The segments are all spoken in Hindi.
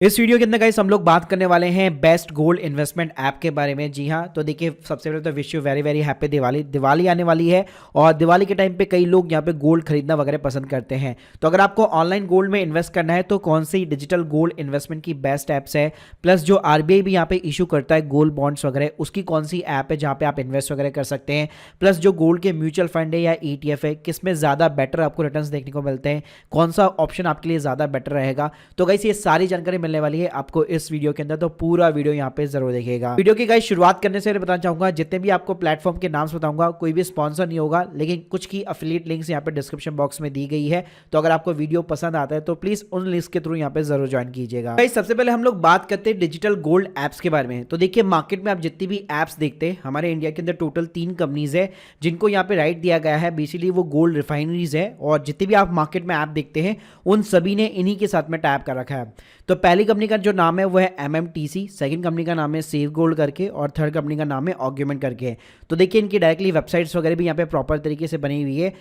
इस वीडियो के अंदर गाइस हम लोग बात करने वाले हैं बेस्ट गोल्ड इन्वेस्टमेंट ऐप के बारे में। जी हाँ, तो देखिए सबसे पहले तो wish you very very happy Diwali. Diwali आने वाली है और दिवाली के टाइम पे कई लोग यहाँ पे गोल्ड खरीदना वगैरह पसंद करते हैं। तो अगर आपको ऑनलाइन गोल्ड में इन्वेस्ट करना है तो कौन सी डिजिटल गोल्ड इन्वेस्टमेंट की बेस्ट ऐप्स है, प्लस जो आरबीआई भी यहाँ पे इशू करता है गोल्ड बॉन्ड्स वगैरह, उसकी कौन सी ऐप है जहाँ पे आप इन्वेस्ट वगैरह कर सकते हैं, प्लस जो गोल्ड के म्यूचुअल फंड है या ETF है, किसमें ज़्यादा बेटर आपको रिटर्न्स देखने को मिलते हैं, कौन सा ऑप्शन आपके लिए ज़्यादा बेटर रहेगा। तो गाइस ये सारी जानकारी मिलने वाली है आपको इस वीडियो के अंदर, तो पूरा वीडियो यहाँ पे जरूर देखिएगा। वीडियो की गाइस शुरुआत करने से बताना चाहूंगा, जितने भी आपको प्लेटफॉर्म के नाम बताऊंगा कोई भी स्पॉन्सर नहीं होगा, लेकिन कुछ की अफिलिएट लिंक्स यहाँ पे डिस्क्रिप्शन बॉक्स में दी गई है। तो अगर आपको वीडियो पसंद आता है तो प्लीज उन लिंक्स के थ्रू यहाँ पे जरूर ज्वाइन कीजिएगा। गाइस सबसे पहले हम लोग बात करते हैं डिजिटल गोल्ड एप्स के बारे में। तो देखिए मार्केट में आप जितनी भी एप्स देखते हैं, हमारे इंडिया के अंदर टोटल 3 कंपनीज है जिनको यहाँ पे राइट दिया गया है। बेसिकली वो गोल्ड रिफाइनरीज है और जितनी भी आप मार्केट में ऐप देखते हैं उन सभी ने इन्हीं के साथ में टैप कर रखा है। तो पहली कंपनी का जो नाम है वो है MMTC, सेकंड कंपनी का नाम है सेफ गोल्ड करके, और थर्ड कंपनी का नाम है ऑर्गुमेंट करके। तो देखिए इनकी डायरेक्टली वेबसाइट्स वगैरह भी यहाँ पे प्रॉपर तरीके से बनी हुई है,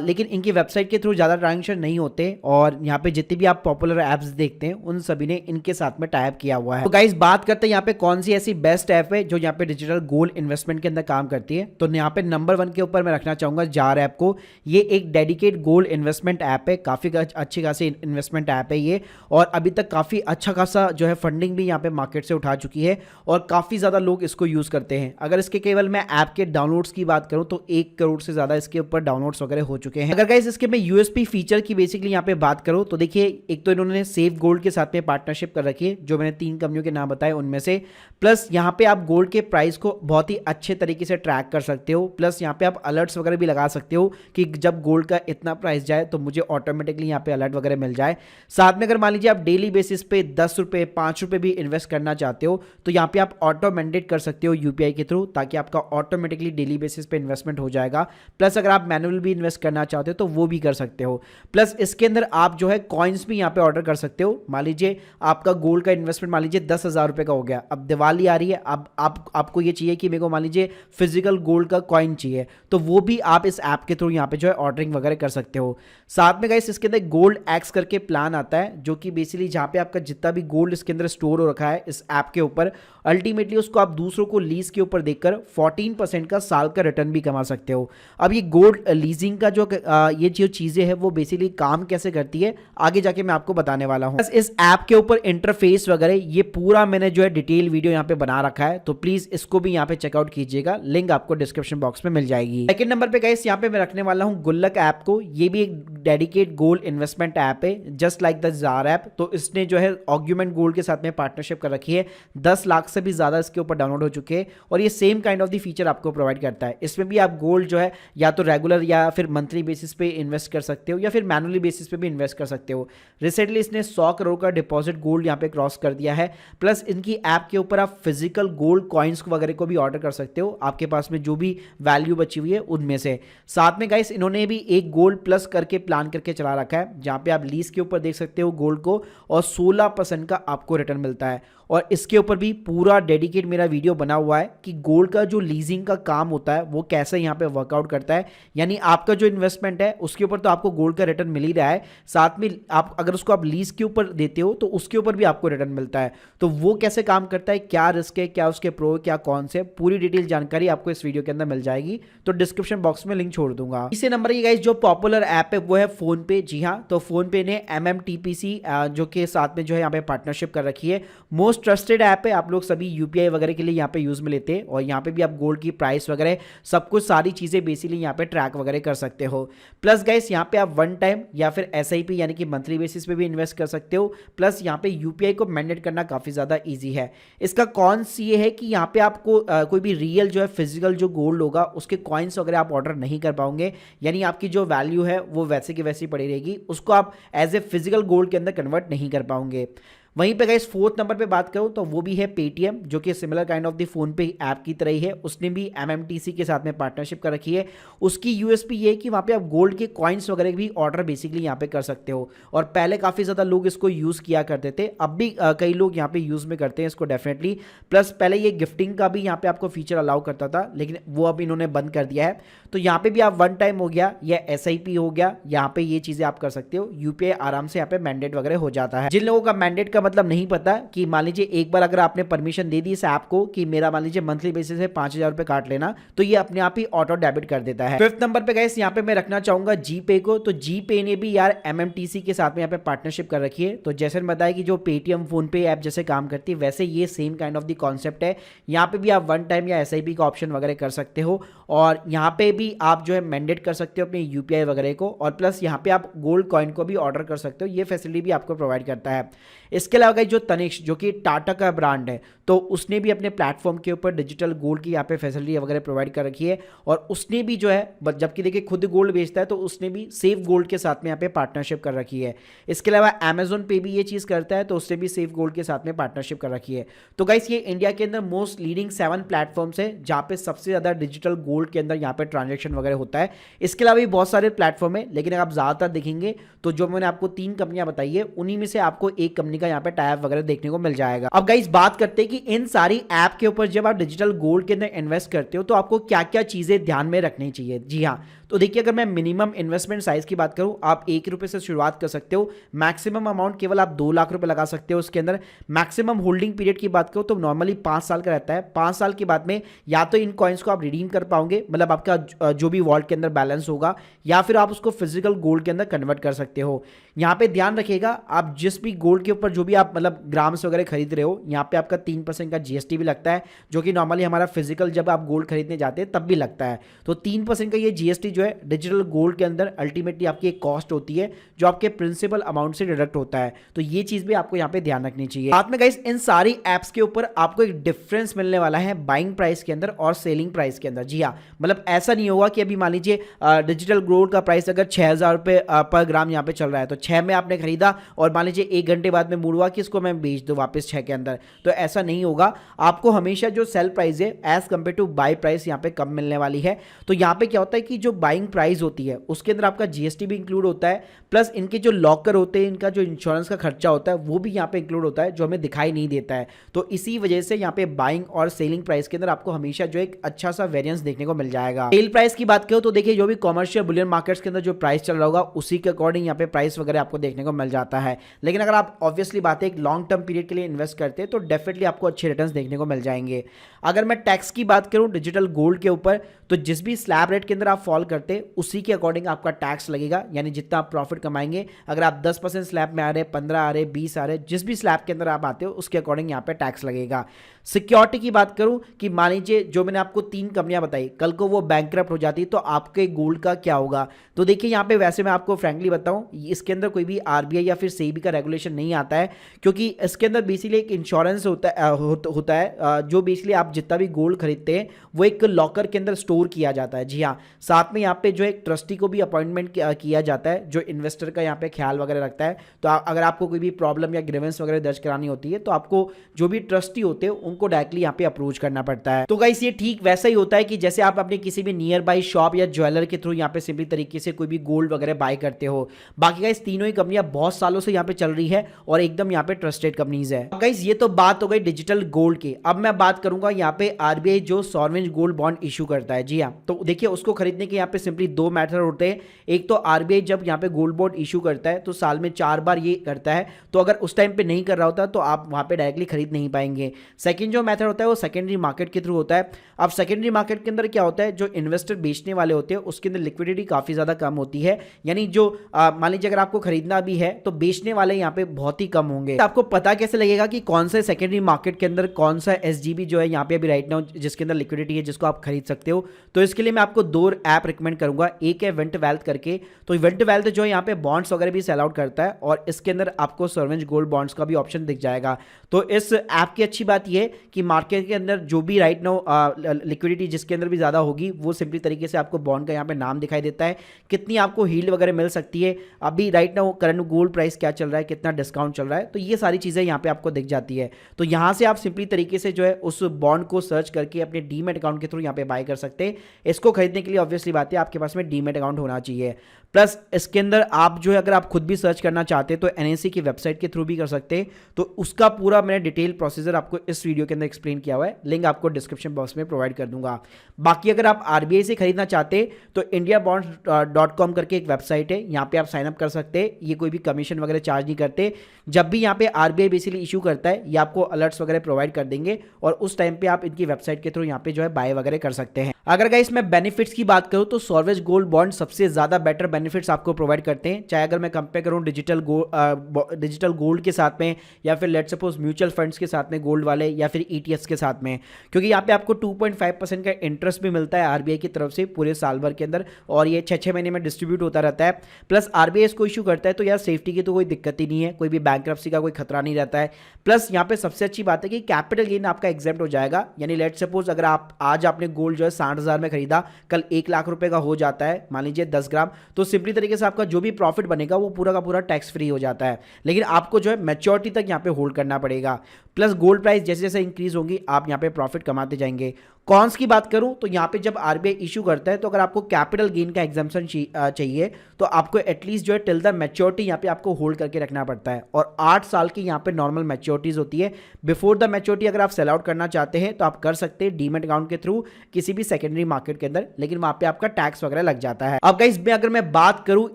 लेकिन इनकी वेबसाइट के थ्रू ज़्यादा ट्रांजेक्शन नहीं होते। और यहाँ पे जितनी भी आप पॉपुलर ऐप्स देखते हैं उन सभी ने इनके साथ में टाइप किया हुआ है। तो गाइस बात करते हैं यहाँ पे कौन सी ऐसी बेस्ट ऐप है जो यहाँ पे डिजिटल गोल्ड इन्वेस्टमेंट के अंदर काम करती है। तो यहाँ पे नंबर 1 के ऊपर मैं रखना चाहूंगा जार ऐप को। ये एक डेडिकेट गोल्ड इन्वेस्टमेंट ऐप है, काफी अच्छी खासी इन्वेस्टमेंट ऐप है ये, और अभी तक काफी अच्छा खासा जो है फंडिंग भी यहाँ पे मार्केट से उठा चुकी है और काफी ज्यादा लोग इसको यूज करते हैं। अगर इसके केवल मैं ऐप के डाउनलोड्स की बात करूं तो 1 करोड़ से ज्यादा इसके ऊपर डाउनलोड्स वगैरह हो चुके हैं। अगर गाइस इसके मैं यूएसपी फीचर की बेसिकली यहाँ पे बात करूं तो देखिए एक तो इन्होंने सेफ गोल्ड के साथ में पार्टनरशिप कर रखी है, जो मैंने 3 कंपनियों के नाम बताए उनमें से। प्लस यहाँ पे आप गोल्ड के प्राइस को बहुत ही अच्छे तरीके से ट्रैक कर सकते हो, प्लस यहाँ पे आप अलर्ट्स वगैरह भी लगा सकते हो कि जब गोल्ड का इतना प्राइस जाए तो मुझे ऑटोमेटिकली यहाँ पे अलर्ट वगैरह मिल जाए। साथ में अगर मान लीजिए आप डेली बेसिस पे 10 रुपए 5 रुपए भी इन्वेस्ट करना चाहते हो तो यहाँ पे आप ऑटो मैंडेट कर सकते हो यूपीआई के थ्रू, ताकि आपका ऑटोमेटिकली डेली बेसिस पे इन्वेस्टमेंट हो जाएगा। प्लस अगर आप मैनुअल भी इन्वेस्ट करना चाहते हो तो वो भी कर सकते हो। प्लस इसके अंदर आप जो है कॉइन्स भी यहाँ पे ऑर्डर कर सकते हो। मान लीजिए आपका गोल्ड का इन्वेस्टमेंट मान लीजिए 10,000 रुपए का हो गया, अब दिवाली आ रही है, अब आपको ये चाहिए कि मेरे को मान लीजिए फिजिकल गोल्ड का कॉइन चाहिए, तो वो भी आप इस ऐप के थ्रू यहाँ पे जो है ऑर्डरिंग वगैरह कर सकते हो। साथ में गाइस इसके अंदर गोल्ड एक्स करके प्लान आता है, जो कि बेसिकली जहाँ पे आपका जितना भी गोल्ड इसके अंदर स्टोर हो रखा है इस ऐप के ऊपर, अल्टीमेटली उसको आप दूसरों को लीज के ऊपर देकर 14% का साल का रिटर्न भी कमा सकते हो। अब ये गोल्ड लीजिंग का जो ये जो चीजें हैं वो बेसिकली काम कैसे करती है आगे जाके मैं आपको बताने वाला हूं। इस ऐप के ऊपर इंटरफेस वगैरह ये पूरा मैंने जो है डिटेल वीडियो यहाँ पे बना रखा है, तो प्लीज इसको भी यहाँ पे चेकआउट कीजिएगा, लिंक आपको डिस्क्रिप्शन बॉक्स में मिल जाएगी। सेकंड नंबर पे गाइस यहाँ पे मैं रखने वाला हूँ गुल्लक ऐप को। ये भी एक डेडिकेट गोल्ड इन्वेस्टमेंट ऐप है, just like the jar app. तो इसने जो है ऑर्गुमेंट गोल्ड के साथ में पार्टनरशिप कर रखी है, 10 लाख से भी ज्यादा इसके ऊपर डाउनलोड हो चुके हैं, और ये same kind of the feature आपको प्रोवाइड करता है। इसमें भी आप गोल्ड जो है या तो रेगुलर या फिर मंथली बेसिस पे इन्वेस्ट कर सकते हो या फिर मैनुअली बेसिस पे भी इन्वेस्ट कर सकते हो। रिसेंटली इसने 100 करोड़ का डिपॉजिट गोल्ड यहाँ पे क्रॉस कर दिया है। प्लस इनकी ऐप के ऊपर आप फिजिकल गोल्ड कॉइन्स वगैरह को भी ऑर्डर कर सकते हो, आपके पास में जो भी वैल्यू बची हुई है उनमें से। साथ में गाइस इन्होंने भी एक गोल्ड प्लस करके प्लान करके चला रखा है, जहां पे आप लीज के ऊपर देख सकते हो गोल्ड को, और 16% का आपको रिटर्न मिलता है। और इसके ऊपर भी पूरा डेडिकेट मेरा वीडियो बना हुआ है कि गोल्ड का जो लीजिंग का काम होता है वो कैसे यहाँ पे वर्कआउट करता है। यानी आपका जो इन्वेस्टमेंट है उसके ऊपर तो आपको गोल्ड का रिटर्न मिल ही रहा है, साथ में आप अगर उसको आप लीज के ऊपर देते हो तो उसके ऊपर भी आपको रिटर्न मिलता है। तो वो कैसे काम करता है, क्या रिस्क है, क्या उसके प्रो क्या कौन से, पूरी डिटेल जानकारी आपको इस वीडियो के अंदर मिल जाएगी, तो डिस्क्रिप्शन बॉक्स में लिंक छोड़ दूंगा। इसी नंबर की गाइस जो पॉपुलर ऐप है वो है फोन पे। जी हाँ, तो फोन पे ने MMTPC जो के साथ में जो है यहाँ पे पार्टनरशिप कर रखी है। मोस्ट ट्रस्टेड ऐप है, आप लोग सभी यूपीआई वगैरह के लिए यहाँ पे यूज में लेते हैं, और यहाँ पे भी आप गोल्ड की प्राइस वगैरह सब कुछ सारी चीजें बेसिकली यहाँ पे ट्रैक वगैरह कर सकते हो। प्लस गाइस यहाँ पे आप वन टाइम या फिर SIP यानी कि मंथली बेसिस पे भी इन्वेस्ट कर सकते हो। प्लस यहाँ पे यूपीआई को मैंडेट करना काफी ज्यादा ईजी है। इसका कौन सी ये है कि यहाँ पे आपको कोई भी रियल जो है फिजिकल जो गोल्ड होगा उसके कॉइन्स वगैरह आप ऑर्डर नहीं कर पाओगे, यानी आपकी जो वैल्यू है वो वैसे की वैसी पड़ी रहेगी, उसको आप एज ए फिजिकल गोल्ड के अंदर कन्वर्ट नहीं कर पाओगे। वहीं पे गाइस 4th नंबर पे बात करूं तो वो भी है पेटीएम, जो कि similar kind of the phone पे ऐप की तरह ही है। उसने भी MMTC के साथ में पार्टनरशिप कर रखी है। उसकी यूएसपी ये है कि वहाँ पे आप गोल्ड के कॉइन्स वगैरह भी ऑर्डर बेसिकली यहाँ पे कर सकते हो, और पहले काफ़ी ज़्यादा लोग इसको यूज़ किया करते थे, अब भी कई लोग यहाँ पे यूज़ में करते हैं इसको डेफिनेटली। प्लस पहले ये गिफ्टिंग का भी यहाँ पे आपको फीचर अलाउ करता था, लेकिन वो अब इन्होंने बंद कर दिया है। तो यहाँ पे भी आप वन टाइम हो गया या SIP हो गया, यहाँ पे ये चीज़ें आप कर सकते हो। यूपीआई आराम से यहाँ पे मैंडेट वगैरह हो जाता है। जिन लोगों का मैंडेट का मतलब नहीं पता कि मान लीजिए एक बार अगर आपने परमिशन दे दी इस ऐप को कि मेरा मान लीजिए मंथली बेसिस से 5,000 रुपए काट लेना, तो ये अपने आप ही ऑटो डेबिट कर देता है। 5th नंबर पे गाइस यहाँ पे मैं रखना चाहूंगा जी पे को। तो जी पे ने भी यार एमएमटीसी के साथ में यहाँ पे पार्टनरशिप कर रखी है। तो जैसे मैंने बताया कि जो पेटीएम फोन पे ऐप जैसे काम करती है, वैसे ये same kind of the concept है। यहाँ पे भी आप वन टाइम या एसआईपी का ऑप्शन वगैरह कर सकते हो, और यहाँ पे भी आप जो है मैंडेट कर सकते हो अपने यूपीआई वगैरह को, और प्लस यहाँ पे आप गोल्ड कॉइन को भी ऑर्डर कर सकते हो। ये फैसिलिटी भी आपको प्रोवाइड करता है। इसके अलावा जो तनिष्क जो कि टाटा का ब्रांड है, तो उसने भी अपने प्लेटफॉर्म के ऊपर डिजिटल गोल्ड की यहाँ पे फैसिलिटी वगैरह प्रोवाइड कर रखी है, और उसने भी जो है जबकि देखिए खुद गोल्ड बेचता है, तो उसने भी सेफ गोल्ड के साथ में यहाँ पे पार्टनरशिप कर रखी है। इसके अलावा अमेजोन पे भी ये चीज़ करता है, तो उससे भी सेफ गोल्ड के साथ में पार्टनरशिप कर रखी है। तो गाइस ये इंडिया के अंदर मोस्ट लीडिंग 7 प्लेटफॉर्म्स है जहाँ पे सबसे ज़्यादा डिजिटल गोल्ड के अंदर यहाँ पे ट्रांजेक्शन वगैरह होता है। इसके अलावा भी बहुत सारे प्लेटफॉर्म है, लेकिन अगर आप ज़्यादातर देखेंगे तो जो मैंने आपको 3 कंपनियां बताई है, उन्हीं में से आपको एक कंपनी का यहाँ पे टाइप वगैरह देखने को मिल जाएगा। अब गाइस बात करते हैं कि इन सारी ऐप के ऊपर जब आप डिजिटल गोल्ड के अंदर इन्वेस्ट करते हो तो आपको क्या क्या चीजें ध्यान में रखनी चाहिए। जी हाँ, तो देखिए अगर मैं मिनिमम इन्वेस्टमेंट साइज की बात करूं, आप 1 रुपए से शुरुआत कर सकते हो। मैक्सिमम अमाउंट केवल आप 2 लाख रुपए लगा सकते हो उसके अंदर। मैक्सिमम होल्डिंग पीरियड की बात करो तो नॉर्मली 5 साल का रहता है। 5 साल के बाद में या तो इन कॉइन्स को आप रिडीम कर पाओगे, मतलब आपका जो भी वॉलेट के अंदर बैलेंस होगा, या फिर आप उसको फिजिकल गोल्ड के अंदर कन्वर्ट कर सकते हो। यहाँ पे ध्यान रखिएगा, आप जिस भी गोल्ड के ऊपर जो भी आप मतलब ग्राम्स वगैरह खरीद रहे हो, यहाँ पे आपका 3% का जीएसटी भी लगता है, जो कि नॉर्मली हमारा फिजिकल जब आप गोल्ड खरीदने जाते हैं तब भी लगता है। तो 3% का ये जीएसटी जो है डिजिटल गोल्ड के अंदर अल्टीमेटली आपकी एक कॉस्ट होती है, जो आपके प्रिंसिपल अमाउंट से डिडक्ट होता है। तो ये चीज भी आपको यहाँ पे ध्यान रखनी चाहिए। साथ में गाइस इन सारी एप्स के ऊपर आपको एक डिफरेंस मिलने वाला है बाइंग प्राइस के अंदर और सेलिंग प्राइस के अंदर। जी हाँ, मतलब ऐसा नहीं होगा कि अभी मान लीजिए डिजिटल गोल्ड का प्राइस अगर 6,000 रुपए पर ग्राम यहाँ पे चल रहा है, तो 6 में आपने खरीदा और मान लीजिए 1 घंटे बाद में मूड हुआ कि इसको मैं बेच दूं वापस 6 के अंदर, तो ऐसा नहीं होगा। आपको हमेशा जो सेल प्राइस है as compared to buy price यहाँ पे कम मिलने वाली है। तो यहाँ पे क्या होता है कि जो बाइंग प्राइस होती है उसके अंदर आपका जीएसटी भी इंक्लूड होता है, प्लस इनके जो लॉकर होते हैं, इनका जो इंश्योरेंस का खर्चा होता है वो भी यहाँ पे इंक्लूड होता है, जो हमें दिखाई नहीं देता है। तो इसी वजह से यहाँ पे बाइंग और सेलिंग प्राइस के अंदर आपको हमेशा जो एक अच्छा सा वेरिएंस देखने को मिल जाएगा। सेल प्राइस की बात करो तो देखिए जो भी कॉमर्शियल बुलियन मार्केट्स के अंदर जो प्राइस चल रहा होगा उसी के अकॉर्डिंग यहाँ पे प्राइस वगैरह आपको देखने को मिल जाता है। लेकिन अगर आप ऑब्वियसली बात है एक लॉन्ग टर्म पीरियड के लिए इन्वेस्ट करते हैं तो डेफिनेटली आपको अच्छे रिटर्न्स देखने को मिल जाएंगे। अगर मैं टैक्स की बात करूं डिजिटल गोल्ड के ऊपर, तो जिस भी स्लैब रेट के अंदर आप फॉल करते हैं उसी के अकॉर्डिंग आपका टैक्स लगेगा, यानी जितना आप प्रॉफिट कमाएंगे, अगर आप 10% स्लैब में आ रहे, 15 आ रहे, 20 आ रहे, जिस भी स्लैब के अंदर आप आते हो उसके अकॉर्डिंग यहाँ पे टैक्स लगेगा। सिक्योरिटी की बात करूं कि मान लीजिए जो मैंने आपको 3 कंपनियां बताई, कल को वो बैंकक्रप्ट हो जाती तो आपके गोल्ड का क्या होगा। तो देखिए यहाँ पे वैसे मैं आपको फ्रैंकली बताऊं, इसके अंदर कोई भी आरबीआई या फिर सेबी का रेगुलेशन नहीं आता है, क्योंकि इसके अंदर बेसिकली एक इंश्योरेंस होता है जो बेसिकली आप जितना भी गोल्ड खरीदते हैं वो एक लॉकर के अंदर स्टोर किया जाता है। जी हाँ, साथ में यहाँ पे जो एक ट्रस्टी को भी अपॉइंटमेंट किया जाता है, जो इन्वेस्टर का यहाँ पे ख्याल वगैरह रखता है। तो अगर आपको कोई भी प्रॉब्लम या ग्रीवेंस वगैरह दर्ज करानी होती है तो आपको जो भी ट्रस्टी होते हैं उनको डायरेक्टली यहाँ पे अप्रोच करना पड़ता है। तो गाइस ये ठीक वैसा ही होता है कि जैसे आप अपने किसी भी नियर बाई शॉप या ज्वेलर के थ्रू यहाँ पे सिंपली तरीके से कोई भी गोल्ड वगैरह बाय करते हो। बाकी गाइस तीनों ही कंपनियां बहुत सालों से यहाँ पे चल रही है और एकदम यहाँ पे ट्रस्टेड कंपनीज है। गाइस ये तो बात हो गई डिजिटल गोल्ड की। अब मैं बात करूंगा यहाँ पे आरबीआई जो सॉवरेन गोल्ड बॉन्ड इशू करता है। जी हाँ, तो देखिए उसको खरीदने के यहाँ पे सिंपली 2 मेथड होते हैं। एक तो आरबीआई जब यहाँ पे गोल्ड बॉन्ड इशू करता है तो साल में 4 बार ये करता है, तो अगर उस टाइम पे नहीं कर रहा होता तो आप वहाँ पे डायरेक्टली खरीद नहीं पाएंगे। सेकंड जो मेथड होता है वो सेकेंडरी मार्केट के थ्रू होता है। अब सेकेंडरी मार्केट के अंदर क्या होता है, जो इन्वेस्टर बेचने वाले होते हैं उसके अंदर लिक्विडिटी काफी ज्यादा कम होती है, यानी जो मान लीजिए अगर आपको खरीदना भी है तो बेचने वाले यहाँ पे बहुत ही कम होंगे। आपको पता कैसे लगेगा कि कौन से सेकेंडरी मार्केट के अंदर कौन सा एसजीबी जो है यहाँ पे अभी राइट नाउ जिसके अंदर लिक्विडिटी है जिसको आप खरीद सकते हो। तो इसके लिए मैं आपको 2 ऐप रिकमेंड करूंगा। एक है विंट वेल्थ करके, तो विंट वेल्थ जो है यहाँ पे बॉन्ड्स वगैरह भी सेल आउट करता है और इसके अंदर आपको सॉवरेन गोल्ड बॉन्ड्स का भी ऑप्शन दिख जाएगा। तो इस ऐप की अच्छी बात यह है कि मार्केट के अंदर जो भी राइट नाउ लिक्विडिटी जिसके अंदर भी ज्यादा होगी वो सिंपली तरीके से आपको बॉन्ड का यहाँ पे नाम दिखाई देता है, कितनी आपको हील्ड वगैरह मिल सकती है, अभी right now current gold price क्या चल रहा है, कितना डिस्काउंट चल रहा है, तो ये सारी चीजें यहाँ पे आपको दिख जाती है। तो यहाँ से आप सिंपली तरीके से जो है उस बॉन्ड को सर्च करके अपने डीमेट अकाउंट के थ्रू यहाँ पे बाय कर सकते हैं। इसको खरीदने के लिए ऑब्वियसली बात है आपके पास में डीमेट अकाउंट होना चाहिए। प्लस इसके अंदर आप जो है अगर आप खुद भी सर्च करना चाहते हैं तो एनएससी की वेबसाइट के थ्रू भी कर सकते हैं। तो उसका पूरा मैंने डिटेल प्रोसीजर आपको इस वीडियो के अंदर एक्सप्लेन किया हुआ है, लिंक आपको डिस्क्रिप्शन बॉक्स में प्रोवाइड कर दूंगा। बाकी अगर आप आरबीआई से खरीदना चाहते हैं तो indiabonds.com करके एक वेबसाइट है, यहाँ पे आप साइन अप कर सकते हैं। ये कोई भी कमीशन वगैरह चार्ज नहीं करते। जब भी यहाँ पे आरबीआई बेसिकली इशू करता है ये आपको अलर्ट्स वगैरह प्रोवाइड कर देंगे और उस टाइम पे आप इनकी वेबसाइट के थ्रू यहाँ पे जो है बाय वगैरह कर सकते हैं। अगर गाइस मैं बेनिफिट्स की बात करूं तो सॉर्वेज गोल्ड बॉन्ड सबसे ज्यादा बेटर बेनिफिट्स आपको प्रोवाइड करते हैं, चाहे अगर मैं कंपेयर करूं डिजिटल गोल्ड के साथ में या फिर लेट्स सपोज म्यूचुअल फंड्स के साथ में गोल्ड वाले या फिर ईटीएफ्स के साथ में, क्योंकि यहाँ पे आपको 2.5% का इंटरेस्ट भी मिलता है आरबीआई की तरफ से पूरे साल भर के अंदर और ये 6 महीने में डिस्ट्रीब्यूट होता रहता है। प्लस आरबीआई इसको इशू करता है तो यार सेफ्टी की तो कोई दिक्कत ही नहीं है, कोई भी बैंक्रप्सी का कोई खतरा नहीं रहता है। प्लस यहाँ पे सबसे अच्छी बात है कि कैपिटल गेन आपका एग्जेम्प्ट हो जाएगा, यानी लेट्स सपोज अगर आप आज आपने गोल्ड जो है 60,000 में खरीदा, कल 1 लाख रुपए का हो जाता है मान लीजिए 10 ग्राम, तो सिंपली तरीके से आपका जो भी प्रॉफिट बनेगा वो पूरा का पूरा टैक्स फ्री हो जाता है। लेकिन आपको जो है मैच्योरिटी तक यहाँ पे होल्ड करना पड़ेगा। प्लस गोल्ड प्राइस जैसे जैसे इंक्रीज होगी आप यहाँ पे प्रॉफिट कमाते जाएंगे। कॉन्स की बात करूं तो यहाँ पे जब आरबीआई इशू करता है तो अगर आपको कैपिटल गेन का एग्जाम्पशन चाहिए तो आपको एटलीस्ट जो है टिल द मैच्योरिटी यहाँ पे आपको होल्ड करके रखना पड़ता है और 8 साल की यहाँ पे नॉर्मल मैच्योरिटीज होती है। बिफोर द मैच्योरिटी अगर आप सेल आउट करना चाहते हैं तो आप कर सकते हैं डीमेट अकाउंट के थ्रू किसी भी सेकेंडरी मार्केट के अंदर, लेकिन वहां पे आपका टैक्स वगैरह लग जाता है। अब गाइस अगर मैं बात करूं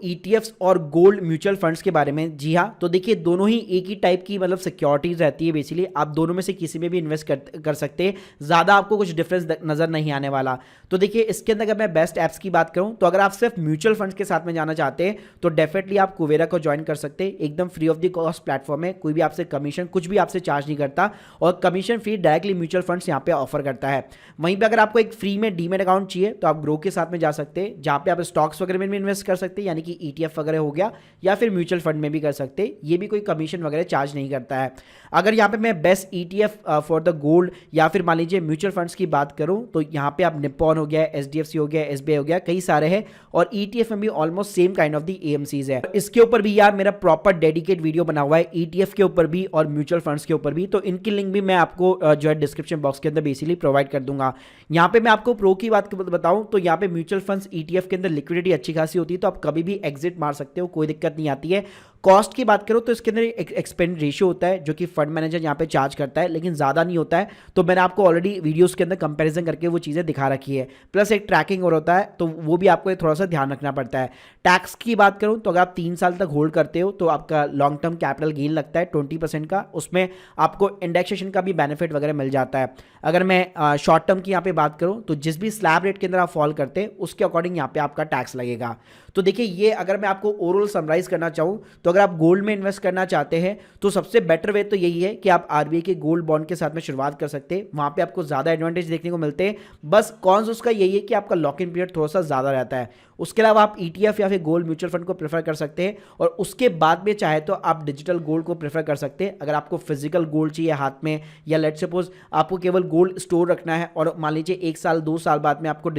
ईटीएफ्स और गोल्ड म्यूचुअल फंड्स के बारे में, जी हाँ, तो देखिए दोनों ही एक ही टाइप की मतलब सिक्योरिटीज रहती है। बेसिकली आप दोनों में से किसी में भी इन्वेस्ट कर सकते हैं, ज्यादा आपको कुछ डिफरेंस नजर नहीं आने वाला। तो देखिए इसके अंदर अगर मैं बेस्ट ऐप्स की बात करूं तो अगर आप सिर्फ म्यूचुअल फंड्स के साथ में जाना चाहते हैं तो डेफिनेटली आप कुवेरा को ज्वाइन कर सकते हैं। एकदम free of the cost platform है, कोई भी आपसे कमीशन कुछ भी आपसे चार्ज नहीं करता और commission free directly mutual funds यहां पे ऑफर करता है। वहीं पे अगर आपको एक फ्री में डीमेट अकाउंट चाहिए तो आप ग्रो के साथ में जा सकते हैं, जहां पे आप स्टॉक्स वगैरह में भी इन्वेस्ट कर सकते हैं, यानी कि ईटीएफ वगैरह हो गया, या फिर म्यूचुअल फंड में भी कर सकते हैं। ये भी कोई कमीशन वगैरह चार्ज नहीं करता है। अगर यहाँ पे मैं best ETF for the gold या फिर मान लीजिए म्यूचुअल फंड्स की बात करूं तो यहाँ पे आप निप्पॉन हो गया, एचडीएफसी हो गया, एसबीआई हो गया, कई सारे हैं और ईटीएफ में भी almost same kind of the AMCs है। इसके ऊपर भी यार मेरा प्रॉपर डेडिकेट वीडियो बना हुआ है ईटीएफ के ऊपर भी और म्यूचुअल फंड्स के ऊपर भी, तो इनकी लिंक भी मैं आपको जो है डिस्क्रिप्शन बॉक्स के अंदर बेसिकली प्रोवाइड कर दूंगा। यहाँ पे मैं आपको प्रो की बात बताऊं तो यहाँ पे म्यूचुअल फंड्स ईटीएफ के अंदर लिक्विडिटी अच्छी खासी होती है, तो आप कभी भी एग्जिट मार सकते हो, कोई दिक्कत नहीं आती है। कॉस्ट की बात करो तो इसके अंदर एक एक्सपेंड रेशियो होता है जो कि फंड मैनेजर यहाँ पे चार्ज करता है, लेकिन ज़्यादा नहीं होता है। तो मैंने आपको ऑलरेडी वीडियोस के अंदर कंपैरिजन करके वो चीज़ें दिखा रखी है। प्लस एक ट्रैकिंग और होता है तो वो भी आपको थोड़ा सा ध्यान रखना पड़ता है। टैक्स की बात करूँ तो अगर आप 3 साल तक होल्ड करते हो तो आपका लॉन्ग टर्म कैपिटल गेन लगता है 20% का, उसमें आपको इंडेक्सेशन का भी बेनिफिट वगैरह मिल जाता है। अगर मैं शॉर्ट टर्म की यहाँ पे बात करूँ तो जिस भी स्लैब रेट के अंदर आप फॉल करते हैं उसके अकॉर्डिंग यहाँ पे आपका टैक्स लगेगा। तो देखिए ये अगर मैं आपको ओवरऑल समराइज करना चाहूँ तो अगर आप गोल्ड में इन्वेस्ट करना चाहते हैं तो सबसे बेटर वे तो यही है कि आप आरबीआई के गोल्ड बॉन्ड के साथ में शुरुआत कर सकते हैं, वहां पे आपको ज्यादा एडवांटेज देखने को मिलते हैं। बस कॉन्स उसका यही है कि आपका लॉक इन पीरियड थोड़ा सा ज्यादा रहता है। उसके अलावा आप ईटीएफ या फिर गोल्ड म्यूचुअल फंड को प्रेफर कर सकते हैं और उसके बाद में चाहे तो आप डिजिटल गोल्ड को प्रेफर कर सकते हैं। अगर आपको फिजिकल गोल्ड चाहिए हाथ में, या लेट्स सपोज आपको केवल गोल्ड स्टोर रखना है और मान लीजिए 1 साल 2 साल बाद में आपको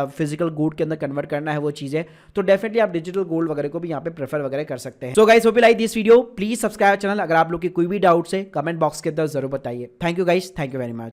फिजिकल गोल्ड के अंदर कन्वर्ट करना है वो चीजें, तो डेफिनेटली आप डिजिटल गोल्ड वगैरह को भी यहाँ पे प्रेफर वगैरह कर सकते हैं। So guys hope you like this video, please subscribe channel. अगर आप लोग की कोई भी डाउट्स है कमेंट बॉक्स के अंदर जरूर बताइए। Thank you guys, thank you very much.